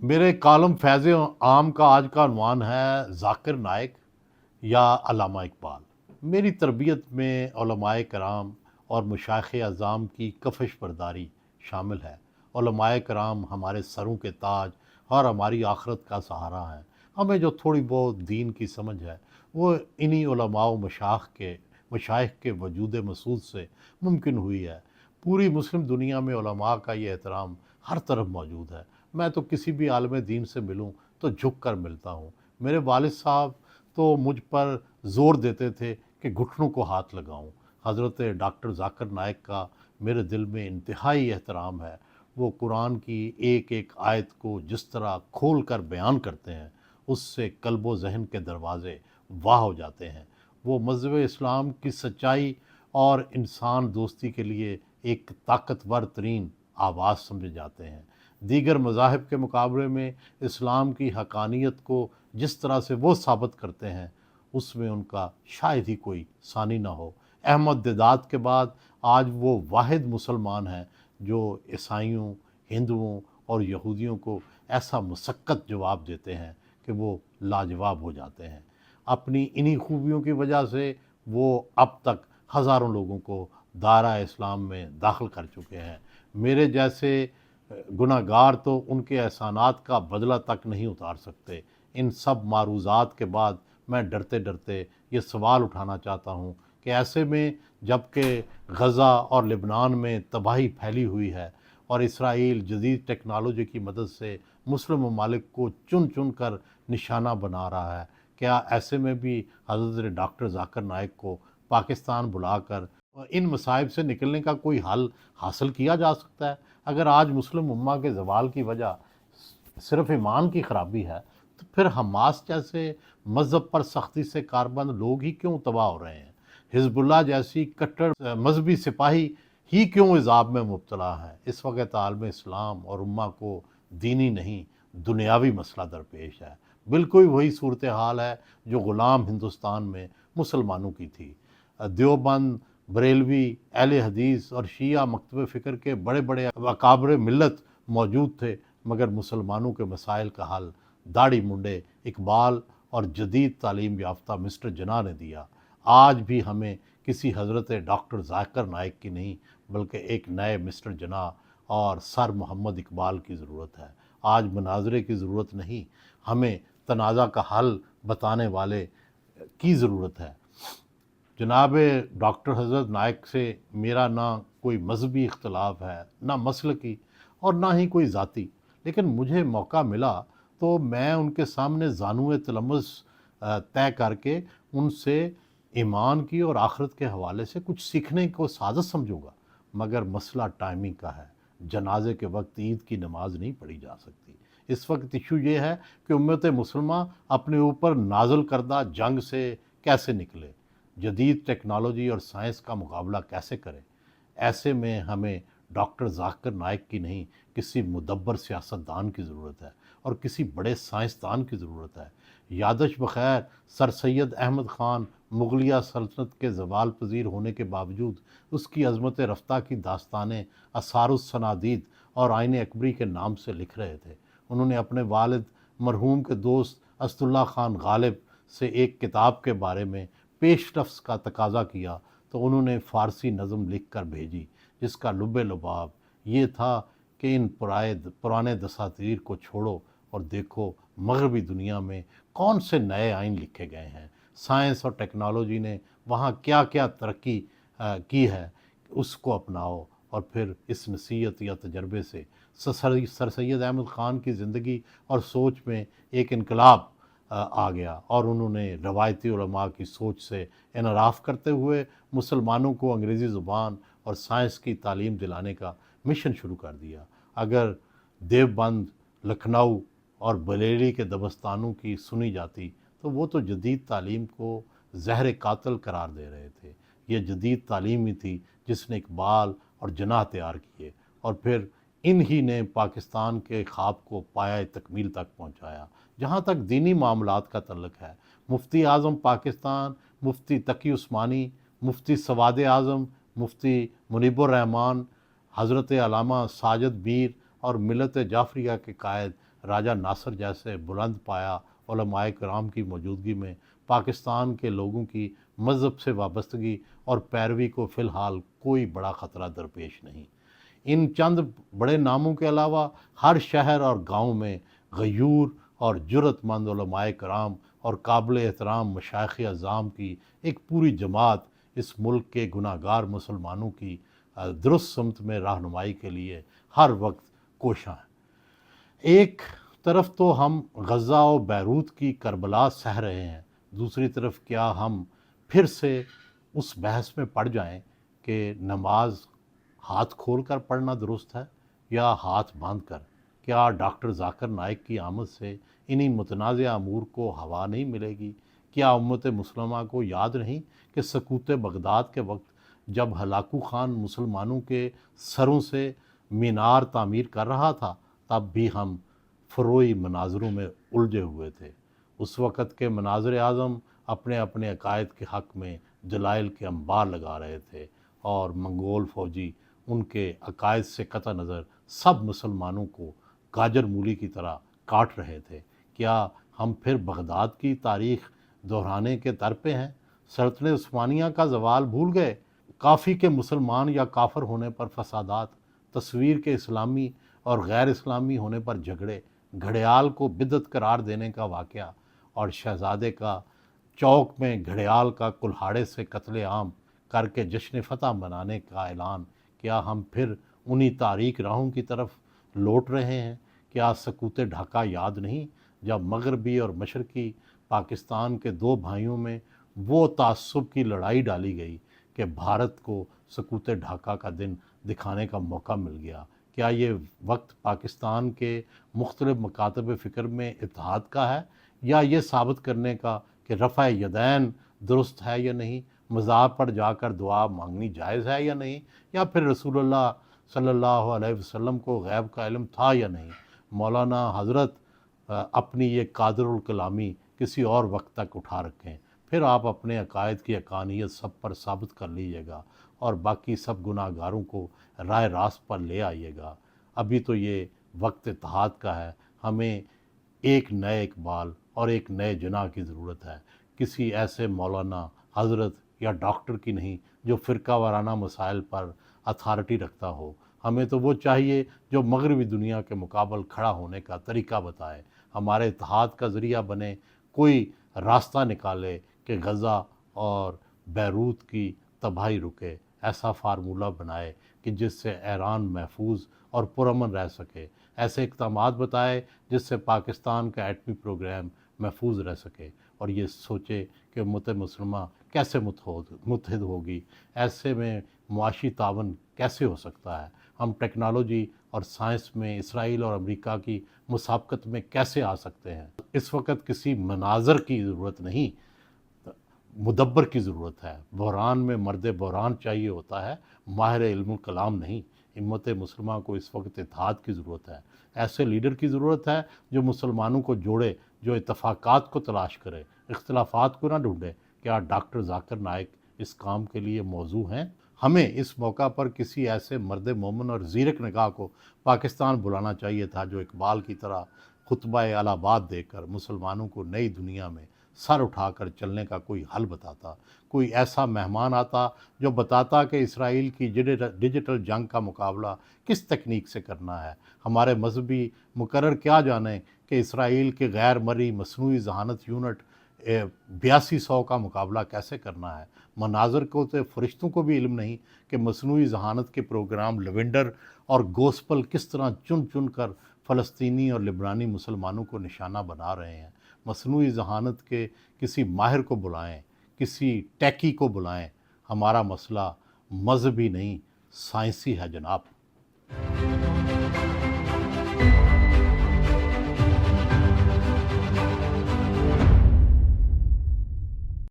میرے کالم فیض عام کا آج کا عنوان ہے ذاکر نائک یا علامہ اقبال۔ میری تربیت میں علماء کرام اور مشائخ اعظام کی کفش برداری شامل ہے۔ علماء کرام ہمارے سروں کے تاج اور ہماری آخرت کا سہارا ہیں۔ ہمیں جو تھوڑی بہت دین کی سمجھ ہے وہ انہی علماء و مشائخ کے وجود مسعود سے ممکن ہوئی ہے۔ پوری مسلم دنیا میں علماء کا یہ احترام ہر طرف موجود ہے۔ میں تو کسی بھی عالم دین سے ملوں تو جھک کر ملتا ہوں۔ میرے والد صاحب تو مجھ پر زور دیتے تھے کہ گھٹنوں کو ہاتھ لگاؤں۔ حضرت ڈاکٹر ذاکر نائک کا میرے دل میں انتہائی احترام ہے۔ وہ قرآن کی ایک ایک آیت کو جس طرح کھول کر بیان کرتے ہیں اس سے قلب و ذہن کے دروازے واہ ہو جاتے ہیں۔ وہ مذہب اسلام کی سچائی اور انسان دوستی کے لیے ایک طاقتور ترین آواز سمجھے جاتے ہیں۔ دیگر مذاہب کے مقابلے میں اسلام کی حقانیت کو جس طرح سے وہ ثابت کرتے ہیں اس میں ان کا شاید ہی کوئی ثانی نہ ہو۔ احمد دیدات کے بعد آج وہ واحد مسلمان ہیں جو عیسائیوں، ہندوؤں اور یہودیوں کو ایسا مسقط جواب دیتے ہیں کہ وہ لاجواب ہو جاتے ہیں۔ اپنی انہی خوبیوں کی وجہ سے وہ اب تک ہزاروں لوگوں کو دائرہ اسلام میں داخل کر چکے ہیں۔ میرے جیسے گناہ گار تو ان کے احسانات کا بدلہ تک نہیں اتار سکتے۔ ان سب معروضات کے بعد میں ڈرتے ڈرتے یہ سوال اٹھانا چاہتا ہوں کہ ایسے میں جب کہ غزہ اور لبنان میں تباہی پھیلی ہوئی ہے اور اسرائیل جدید ٹیکنالوجی کی مدد سے مسلم ممالک کو چن چن کر نشانہ بنا رہا ہے، کیا ایسے میں بھی حضرت ڈاکٹر ذاکر نائک کو پاکستان بلا کر ان مصائب سے نکلنے کا کوئی حل حاصل کیا جا سکتا ہے؟ اگر آج مسلم امہ کے زوال کی وجہ صرف ایمان کی خرابی ہے تو پھر حماس جیسے مذہب پر سختی سے کاربند لوگ ہی کیوں تباہ ہو رہے ہیں؟ حزب اللہ جیسی کٹڑ مذہبی سپاہی ہی کیوں عذاب میں مبتلا ہے؟ اس وقت عالم اسلام اور امہ کو دینی نہیں دنیاوی مسئلہ درپیش ہے۔ بالکل وہی صورتحال ہے جو غلام ہندوستان میں مسلمانوں کی تھی۔ دیوبند، بریلوی، اہل حدیث اور شیعہ مکتب فکر کے بڑے بڑے اکابر ملت موجود تھے، مگر مسلمانوں کے مسائل کا حل داڑھی منڈے اقبال اور جدید تعلیم یافتہ مسٹر جناح نے دیا۔ آج بھی ہمیں کسی حضرت ڈاکٹر ذاکر نائک کی نہیں بلکہ ایک نئے مسٹر جناح اور سر محمد اقبال کی ضرورت ہے۔ آج مناظرے کی ضرورت نہیں، ہمیں تنازع کا حل بتانے والے کی ضرورت ہے۔ جناب ڈاکٹر حضرت نائک سے میرا نہ کوئی مذہبی اختلاف ہے، نہ مسلکی اور نہ ہی کوئی ذاتی، لیکن مجھے موقع ملا تو میں ان کے سامنے زانوئے تلمس طے کر کے ان سے ایمان کی اور آخرت کے حوالے سے کچھ سیکھنے کو سعادت سمجھوں گا، مگر مسئلہ ٹائمنگ کا ہے۔ جنازے کے وقت عید کی نماز نہیں پڑھی جا سکتی۔ اس وقت ایشو یہ ہے کہ امت مسلمہ اپنے اوپر نازل کردہ جنگ سے کیسے نکلے، جدید ٹیکنالوجی اور سائنس کا مقابلہ کیسے کرے۔ ایسے میں ہمیں ڈاکٹر ذاکر نائک کی نہیں کسی مدبر سیاستدان کی ضرورت ہے اور کسی بڑے سائنسدان کی ضرورت ہے۔ یادش بخیر سر سید احمد خان مغلیہ سلطنت کے زوال پذیر ہونے کے باوجود اس کی عظمت رفتہ کی داستانیں آثار الصنادید اور آئین اکبری کے نام سے لکھ رہے تھے۔ انہوں نے اپنے والد مرحوم کے دوست اسد اللہ خان غالب سے ایک کتاب کے بارے میں پیش رفت کا تقاضا کیا تو انہوں نے فارسی نظم لکھ کر بھیجی جس کا لب لباب یہ تھا کہ ان پرانے دساتیر کو چھوڑو اور دیکھو مغربی دنیا میں کون سے نئے آئین لکھے گئے ہیں، سائنس اور ٹیکنالوجی نے وہاں کیا کیا ترقی کی ہے، اس کو اپناؤ۔ اور پھر اس نصیحت یا تجربے سے سر سید احمد خان کی زندگی اور سوچ میں ایک انقلاب آ گیا اور انہوں نے روایتی علماء کی سوچ سے انحراف کرتے ہوئے مسلمانوں کو انگریزی زبان اور سائنس کی تعلیم دلانے کا مشن شروع کر دیا۔ اگر دیوبند، لکھنؤ اور بریلی کے دبستانوں کی سنی جاتی تو وہ تو جدید تعلیم کو زہر قاتل قرار دے رہے تھے۔ یہ جدید تعلیم ہی تھی جس نے اقبال اور جناح تیار کیے اور پھر انہی نے پاکستان کے خواب کو پایہ تکمیل تک پہنچایا۔ جہاں تک دینی معاملات کا تعلق ہے، مفتی اعظم پاکستان مفتی تقی عثمانی، مفتی سواد اعظم مفتی منیب الرحمان، حضرت علامہ ساجد میر اور ملت جعفریہ کے قائد راجہ ناصر جیسے بلند پایا علماء کرام کی موجودگی میں پاکستان کے لوگوں کی مذہب سے وابستگی اور پیروی کو فی الحال کوئی بڑا خطرہ درپیش نہیں۔ ان چند بڑے ناموں کے علاوہ ہر شہر اور گاؤں میں غیور اور جرت مند علماء کرام اور قابل احترام مشائخ اعظام کی ایک پوری جماعت اس ملک کے گناہ گار مسلمانوں کی درست سمت میں رہنمائی کے لیے ہر وقت کوشاں ہیں۔ ایک طرف تو ہم غزہ و بیروت کی کربلا سہ رہے ہیں، دوسری طرف کیا ہم پھر سے اس بحث میں پڑ جائیں کہ نماز ہاتھ کھول کر پڑھنا درست ہے یا ہاتھ باندھ کر؟ کیا ڈاکٹر ذاکر نائک کی آمد سے انہی متنازع امور کو ہوا نہیں ملے گی؟ کیا امت مسلمہ کو یاد نہیں کہ سقوط بغداد کے وقت جب ہلاکو خان مسلمانوں کے سروں سے مینار تعمیر کر رہا تھا تب بھی ہم فروئی مناظروں میں الجھے ہوئے تھے؟ اس وقت کے مناظر اعظم اپنے اپنے عقائد کے حق میں دلائل کے انبار لگا رہے تھے اور منگول فوجی ان کے عقائد سے قطع نظر سب مسلمانوں کو گاجر مولی کی طرح کاٹ رہے تھے۔ کیا ہم پھر بغداد کی تاریخ دہرانے کے در پہ ہیں؟ سلطنت عثمانیہ کا زوال بھول گئے؟ کافی کے مسلمان یا کافر ہونے پر فسادات، تصویر کے اسلامی اور غیر اسلامی ہونے پر جھگڑے، گھڑیال کو بدعت قرار دینے کا واقعہ اور شہزادے کا چوک میں گھڑیال کا کلہاڑے سے قتل عام کر کے جشن فتح منانے کا اعلان، کیا ہم پھر انہی تاریک راہوں کی طرف لوٹ رہے ہیں؟ کیا سقوط ڈھاکہ یاد نہیں جب مغربی اور مشرقی پاکستان کے دو بھائیوں میں وہ تعصب کی لڑائی ڈالی گئی کہ بھارت کو سقوط ڈھاکہ کا دن دکھانے کا موقع مل گیا؟ کیا یہ وقت پاکستان کے مختلف مکاتب فکر میں اتحاد کا ہے یا یہ ثابت کرنے کا کہ رفع یدین درست ہے یا نہیں، مزار پر جا کر دعا مانگنی جائز ہے یا نہیں، یا پھر رسول اللہ صلی اللہ علیہ وسلم کو غیب کا علم تھا یا نہیں؟ مولانا حضرت اپنی یہ قادر الکلامی کسی اور وقت تک اٹھا رکھیں، پھر آپ اپنے عقائد کی حقانیت سب پر ثابت کر لیجیے گا اور باقی سب گناہ گاروں کو رائے راست پر لے آئیے گا۔ ابھی تو یہ وقت اتحاد کا ہے، ہمیں ایک نئے اقبال اور ایک نئے جناح کی ضرورت ہے، کسی ایسے مولانا حضرت یا ڈاکٹر کی نہیں جو فرقہ وارانہ مسائل پر اتھارٹی رکھتا ہو۔ ہمیں تو وہ چاہیے جو مغربی دنیا کے مقابل کھڑا ہونے کا طریقہ بتائے، ہمارے اتحاد کا ذریعہ بنے، کوئی راستہ نکالے کہ غزہ اور بیروت کی تباہی رکے، ایسا فارمولہ بنائے کہ جس سے ایران محفوظ اور پرامن رہ سکے، ایسے اقدامات بتائے جس سے پاکستان کا ایٹمی پروگرام محفوظ رہ سکے، اور یہ سوچے کہ امت مسلمہ کیسے متحد ہوگی، ایسے میں معاشی تعاون کیسے ہو سکتا ہے، ہم ٹیکنالوجی اور سائنس میں اسرائیل اور امریکہ کی مسابقت میں کیسے آ سکتے ہیں۔ اس وقت کسی مناظر کی ضرورت نہیں، مدبر کی ضرورت ہے۔ بحران میں مرد بحران چاہیے ہوتا ہے، ماہر علم الکلام نہیں۔ امت مسلمہ کو اس وقت اتحاد کی ضرورت ہے، ایسے لیڈر کی ضرورت ہے جو مسلمانوں کو جوڑے، جو اتفاقات کو تلاش کرے، اختلافات کو نہ ڈھونڈے۔ کیا ڈاکٹر ذاکر نائک اس کام کے لیے موزوں ہیں؟ ہمیں اس موقع پر کسی ایسے مرد مومن اور زیرک نگاہ کو پاکستان بلانا چاہیے تھا جو اقبال کی طرح خطبہ الہاباد دے کر مسلمانوں کو نئی دنیا میں سر اٹھا کر چلنے کا کوئی حل بتاتا، کوئی ایسا مہمان آتا جو بتاتا کہ اسرائیل کی ڈیجیٹل جنگ کا مقابلہ کس تکنیک سے کرنا ہے۔ ہمارے مذہبی مقرر کیا جانے کہ اسرائیل کے غیر مرئی مصنوعی ذہانت یونٹ 8200 کا مقابلہ کیسے کرنا ہے۔ مناظر کو تو فرشتوں کو بھی علم نہیں کہ مصنوعی ذہانت کے پروگرام لیونڈر اور گوسپل کس طرح چن چن کر فلسطینی اور لبنانی مسلمانوں کو نشانہ بنا رہے ہیں۔ مصنوعی ذہانت کے کسی ماہر کو بلائیں، کسی ٹیکی کو بلائیں، ہمارا مسئلہ مذہبی نہیں سائنسی ہے جناب۔